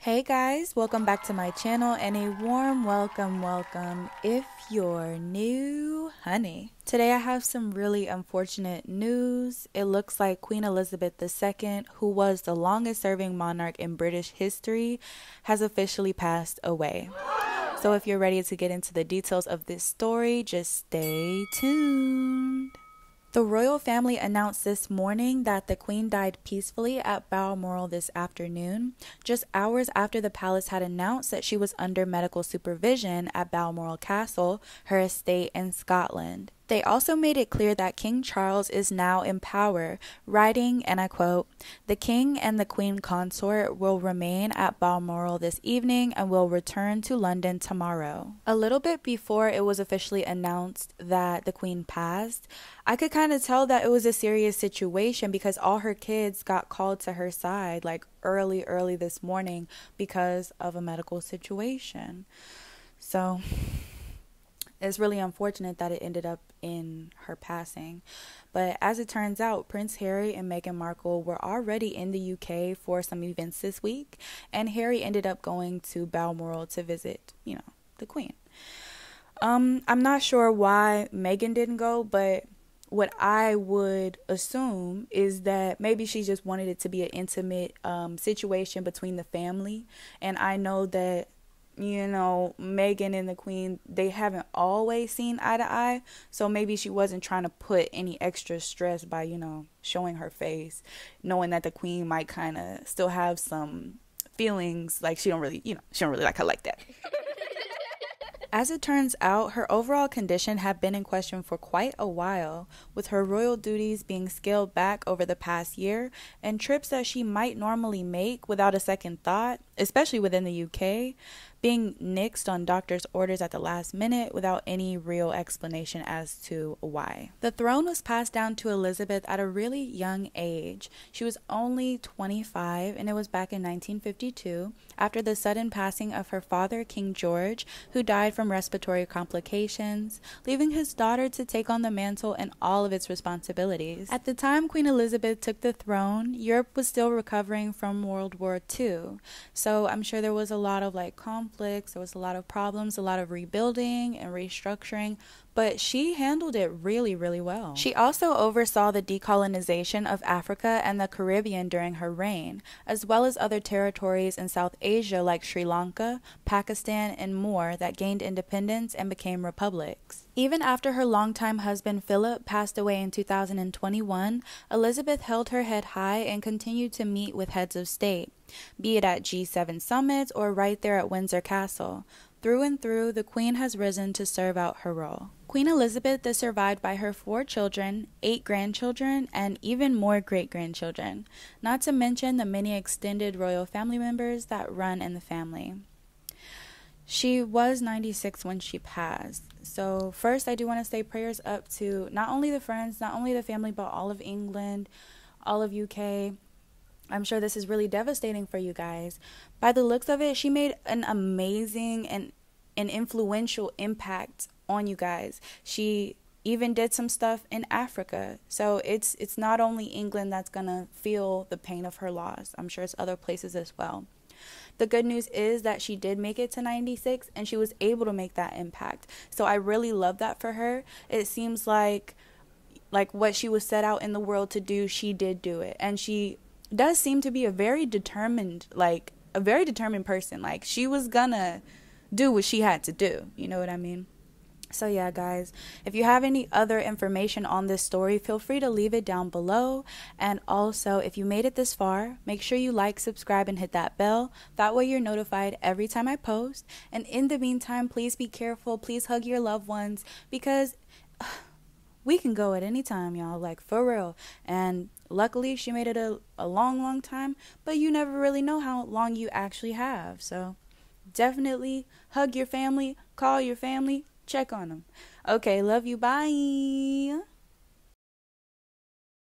Hey guys, welcome back to my channel and a warm welcome if you're new, honey. Today I have some really unfortunate news. It looks like Queen Elizabeth II, who was the longest serving monarch in British history, has officially passed away. So if you're ready to get into the details of this story, just stay tuned. The royal family announced this morning that the Queen died peacefully at Balmoral this afternoon, just hours after the palace had announced that she was under medical supervision at Balmoral Castle, her estate in Scotland. They also made it clear that King Charles is now in power, writing, and I quote, "The King and the Queen Consort will remain at Balmoral this evening and will return to London tomorrow." A little bit before it was officially announced that the Queen passed, I could kind of tell that it was a serious situation because all her kids got called to her side like early this morning because of a medical situation. So it's really unfortunate that it ended up in her passing. But as it turns out, Prince Harry and Meghan Markle were already in the UK for some events this week, and Harry ended up going to Balmoral to visit, the Queen. I'm not sure why Meghan didn't go, but what I would assume is that maybe she just wanted it to be an intimate situation between the family. And I know that Meghan and the Queen, they haven't always seen eye to eye. So maybe she wasn't trying to put any extra stress by, showing her face, knowing that the Queen might kind of still have some feelings. Like she don't really like her like that. As it turns out, her overall condition had been in question for quite a while, with her royal duties being scaled back over the past year and trips that she might normally make without a second thought, especially within the UK, being nixed on doctor's orders at the last minute without any real explanation as to why. The throne was passed down to Elizabeth at a really young age. She was only 25, and it was back in 1952, after the sudden passing of her father, King George, who died from respiratory complications, leaving his daughter to take on the mantle and all of its responsibilities. At the time Queen Elizabeth took the throne, Europe was still recovering from World War II, so I'm sure there was a lot of conflicts, there was a lot of problems, a lot of rebuilding and restructuring, but she handled it really well. She also oversaw the decolonization of Africa and the Caribbean during her reign, as well as other territories in South Asia like Sri Lanka, Pakistan, and more that gained independence and became republics. Even after her longtime husband Philip passed away in 2021, Elizabeth held her head high and continued to meet with heads of state, be it at G7 summits or right there at Windsor Castle. Through and through, the Queen has risen to serve out her role. Queen Elizabeth is survived by her 4 children, 8 grandchildren, and even more great-grandchildren, not to mention the many extended royal family members that run in the family. She was 96 when she passed. So first, I do want to say prayers up to not only the friends, not only the family, but all of England, all of UK. I'm sure this is really devastating for you guys. By the looks of it, she made an amazing and an influential impact on you guys. She even did some stuff in Africa. So it's not only England that's going to feel the pain of her loss. I'm sure it's other places as well. The good news is that she did make it to 96 and she was able to make that impact. So I really love that for her. It seems like what she was set out in the world to do, she did do it. And she does seem to be a very determined person. Like she was gonna do what she had to do. You know what I mean? So yeah, guys, if you have any other information on this story, feel free to leave it down below. And also, if you made it this far, make sure you like, subscribe, and hit that bell. That way you're notified every time I post. And in the meantime, please be careful. Please hug your loved ones, because we can go at any time, y'all, for real. And luckily she made it a long time, but you never really know how long you actually have. So definitely hug your family, call your family, check on them. Okay, love you, bye.